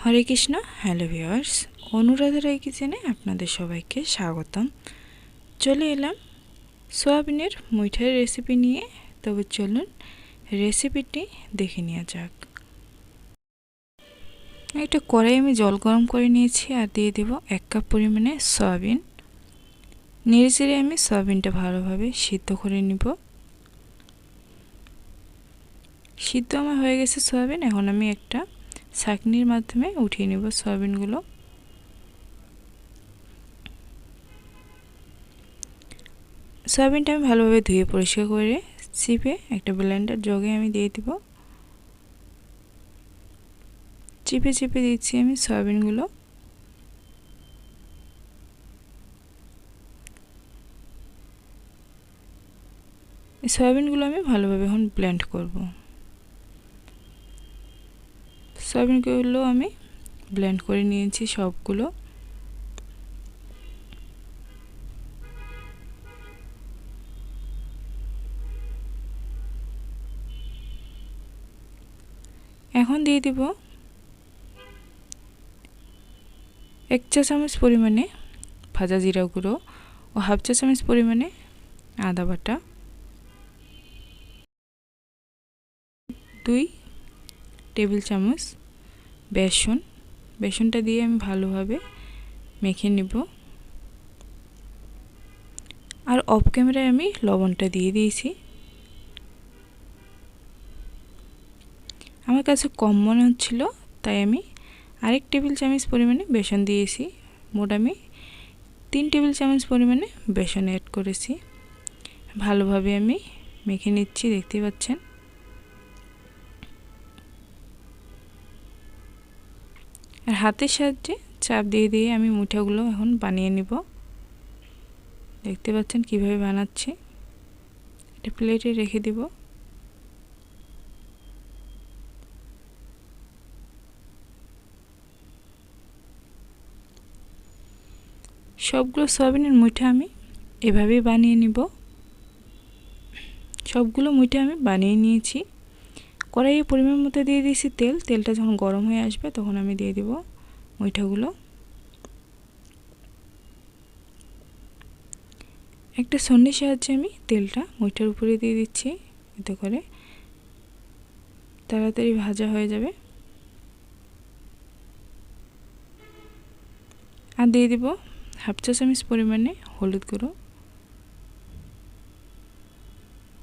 হরে Krishna. Hello viewers, অনুরাধারাই কিচেনে আপনাদের সবাইকে স্বাগতম। চলে এলাম সোয়াবিনের মুইঠার রেসিপি নিয়ে। তবে চলুন রেসিপিটি দেখে নেওয়া যাক। একটা কড়াই আমি জল গরম করে নিয়েছি আর দিয়ে দেব 1 কাপ পরিমাণে সয়াবিন। নেড়েচেড়ে আমি সয়াবিনটা ভালোভাবে সিদ্ধ করে নিব। সিদ্ধ আমার হয়ে গেছে সয়াবিন। এখন আমি একটা ছাঁকনির মাধ্যমে উঠিয়ে নেব সয়াবিনগুলো। সয়াবিনটা আমি ভালোভাবে ধুয়ে পরিষ্কার করে চিপে একটা ব্লেন্ডার জগে আমি দিয়ে দিব। চিপে চিপে দিচ্ছি আমি সয়াবিনগুলো। এই সয়াবিনগুলো আমি ভালোভাবে এখন ব্লেন্ড করব। সয়াবিনগুলো আমি ব্লেন্ড করে নিয়েছি সবগুলো। এখন দিয়ে দিব 1 চা চামচ পরিমাণে ভাজা জিরা গুঁড়ো ও হাফ চা চামচ পরিমাণে আদা বাটা, 2 টেবিল চামচ বেসন। বেসনটা দিয়ে আমি ভালোভাবে মেখে নিব। আর অফ ক্যামেরায় আমি লবণটা দিয়ে দিয়েছি। আমার কাছে কম মনে হচ্ছিল, তাই আমি আরেক টেবিল চামচ পরিমাণে বেসন দিয়েছি। মোট আমি 3 টেবিল চামচ পরিমাণে বেসন অ্যাড করেছি। ভালোভাবে আমি মেখে নিচ্ছি, দেখতে পাচ্ছেন। আর হাতের সাহায্যে চাপ দিয়ে দিয়ে আমি মুঠাগুলো এখন বানিয়ে নিব। দেখতে পাচ্ছেন কিভাবে বানাচ্ছি। একটা প্লেটে রেখে দিব। সবগুলো সয়াবিনের মুঠা আমি এভাবেই বানিয়ে নিব। সবগুলো মুঠা আমি বানিয়ে নিয়েছি। কড়াইয়ে পরিমাণ মতো দিয়ে দিয়েছি তেল। তেলটা যখন গরম হয়ে আসবে তখন আমি দিয়ে দিব মুঠাগুলো। একটা ছন্নির সাহায্যে আমি তেলটা মুঠার উপরে দিয়ে দিচ্ছি, এতে করে তাড়াতাড়ি ভাজা হয়ে যাবে। আর দিয়ে দিব হাফ চা চামচ পরিমাণে হলুদ গুঁড়ো,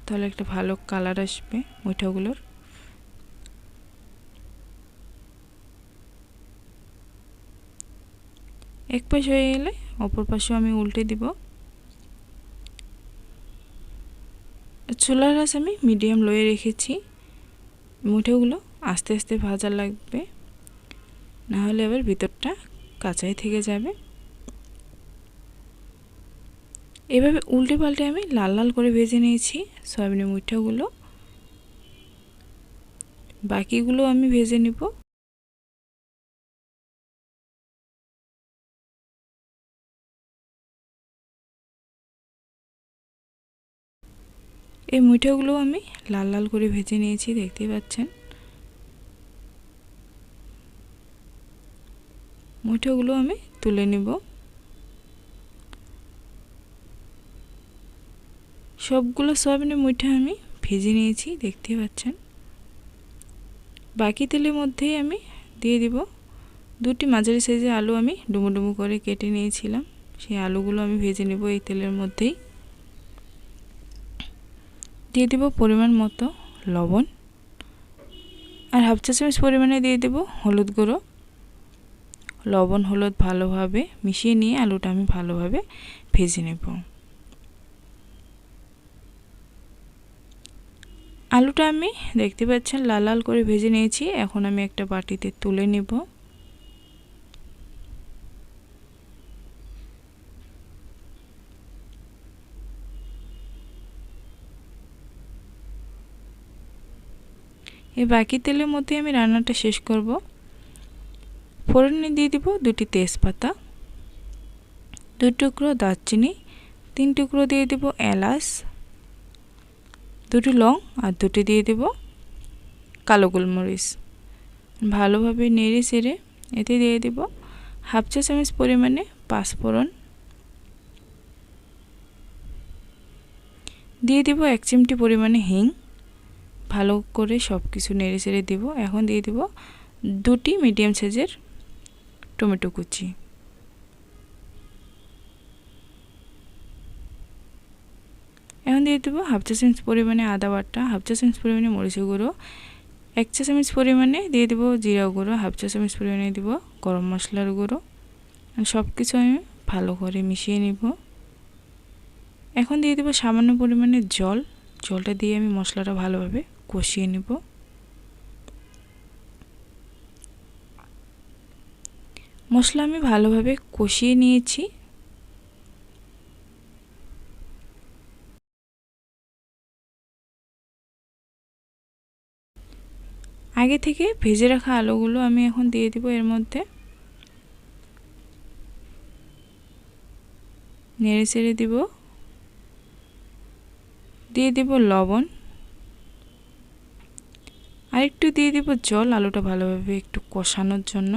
তাহলে একটা ভালো কালার আসবে মুঠাগুলোর। এক পাশ হয়ে গেলে অপর পাশেও আমি উল্টে দিব। চুলার আঁচ আমি মিডিয়াম লোয়ে রেখেছি। মুঠাগুলো আস্তে আস্তে ভাজা লাগবে, না হলে আবার ভিতরটা কাঁচাই থেকে যাবে। এভাবে উল্টে পাল্টে আমি লাল লাল করে ভেজে নিয়েছি সয়াবিনের মুঠাগুলো। বাকিগুলো আমি ভেজে নিব। এই মুঠাগুলো আমি লাল লাল করে ভেজে নিয়েছি, দেখতে পাচ্ছেন। মুঠাগুলো আমি তুলে নিব। সবগুলো সয়াবিনের মুঠা আমি ভেজে নিয়েছি, দেখতে পাচ্ছেন। বাকি তেলের মধ্যেই আমি দিয়ে দিব 2টি মাঝারি সাইজের আলু আমি ডুমো ডুমো করে কেটে নিয়েছিলাম। সেই আলুগুলো আমি ভেজে নেব এই তেলের মধ্যেই। দিয়ে দেব পরিমাণ মতো লবণ আর হাফ চা চামচ পরিমাণে দিয়ে দেব হলুদ গুঁড়ো। লবণ হলুদ ভালোভাবে মিশিয়ে নিয়ে আলুটা আমি ভালোভাবে ভেজে নেব। আলুটা আমি দেখতে পাচ্ছেন লাল লাল করে ভেজে নিয়েছি। এখন আমি একটা বাটিতে তুলে নেব। এই বাকি তেলের মধ্যে আমি রান্নাটা শেষ করব। ফোড়নে দিয়ে দিব 2টি তেজপাতা, 2 টুকরো দারচিনি, 3 টুকরো দিয়ে দেব এলাচ, 2টি লং আর 2টি দিয়ে দেব কালো গোলমরিচ। ভালোভাবে নেড়ে চেড়ে এতে দিয়ে দিব হাফ চা চামচ পরিমাণে পাঁচফোড়ন, দিয়ে দিব 1 চিমটি পরিমাণে হিং। ভালো করে সব কিছু নেড়ে চেড়ে দিব। এখন দিয়ে দিব 2টি মিডিয়াম সাইজের টমেটো কুচি। এখন দিয়ে দেবো হাফ চা চামচ পরিমাণে আদা বাটা, হাফ চা চামচ পরিমাণে মরিচের গুঁড়ো, 1 চা চামচ পরিমাণে দিয়ে দেবো জিরা গুঁড়ো, হাফ চা চামচ পরিমাণে দিব গরম মশলার গুঁড়ো। সব কিছু আমি ভালো করে মিশিয়ে নিব। এখন দিয়ে দেবো সামান্য পরিমাণে জল। জলটা দিয়ে আমি মশলাটা ভালোভাবে কষিয়ে নেব। মশলা আমি ভালোভাবে কষিয়ে নিয়েছি। আগে থেকে ভেজে রাখা আলুগুলো আমি এখন দিয়ে দিব এর মধ্যে। নেড়ে চেড়ে দিব। দিয়ে দিব লবণ, আর একটু দিয়ে দিব জল আলুটা ভালোভাবে একটু কষানোর জন্য।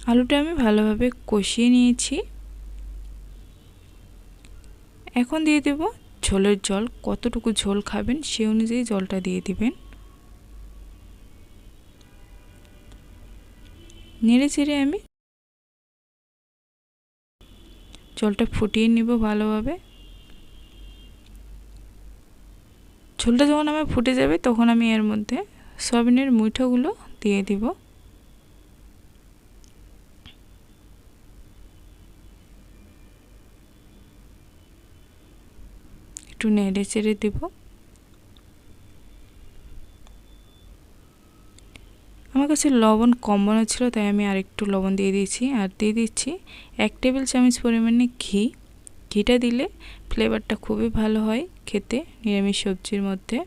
আলুটা আমি ভালোভাবে কষিয়ে নিয়েছি। এখন দিয়ে দেব ঝোলের জল। কতটুকু ঝোল খাবেন সেই অনুযায়ী জলটা দিয়ে দিবেন। নেড়ে চেড়ে আমি জলটা ফুটিয়ে নিব ভালোভাবে। ঝোলটা যখন আমার ফুটে যাবে তখন আমি এর মধ্যে সয়াবিনের মুইঠাগুলো দিয়ে দিব। একটু নেড়ে চেড়ে দেব। আমার কাছে লবণ কম মনে ছিল তাই আমি আরেকটু লবণ দিয়ে দিয়েছি। আর দিয়ে দিচ্ছি 1 টেবিল চামচ পরিমাণে ঘি। ঘিটা দিলে ফ্লেভারটা খুবই ভালো হয় খেতে নিরামিষ সবজির মধ্যে।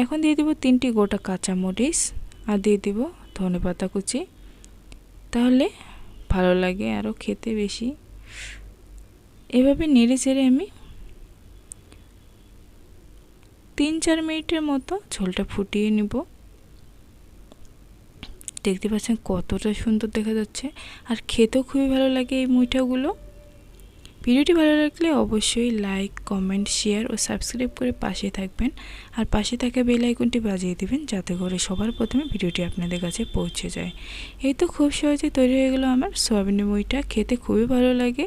এখন দিয়ে দিব 3টি গোটা কাঁচামরিচ, আর দিয়ে দিব ধনেপাতা কুচি। তাহলে ভালো লাগে আরও খেতে বেশি। এভাবে নেড়ে চেড়ে আমি 3-4 মিনিটের মতো ঝোলটা ফুটিয়ে নিব। দেখতে পাচ্ছেন কতটা সুন্দর দেখা যাচ্ছে, আর খেতেও খুবই ভালো লাগে এই মুইঠাগুলো। ভিডিওটি ভালো লাগলে অবশ্যই লাইক, কমেন্ট, শেয়ার ও সাবস্ক্রাইব করে পাশে থাকবেন। আর পাশে থাকা বেল আইকনটি বাজিয়ে দিবেন যাতে করে সবার প্রথমে ভিডিওটি আপনাদের কাছে পৌঁছে যায়। এই তো খুব সহজে তৈরি হয়ে গেল আমার সয়াবিনের মুইঠা। খেতে খুবই ভালো লাগে।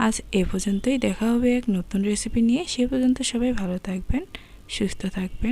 আজ এ পর্যন্তই। দেখা হবে এক নতুন রেসিপি নিয়ে। সে পর্যন্ত সবাই ভালো থাকবেন, সুস্থ থাকবেন।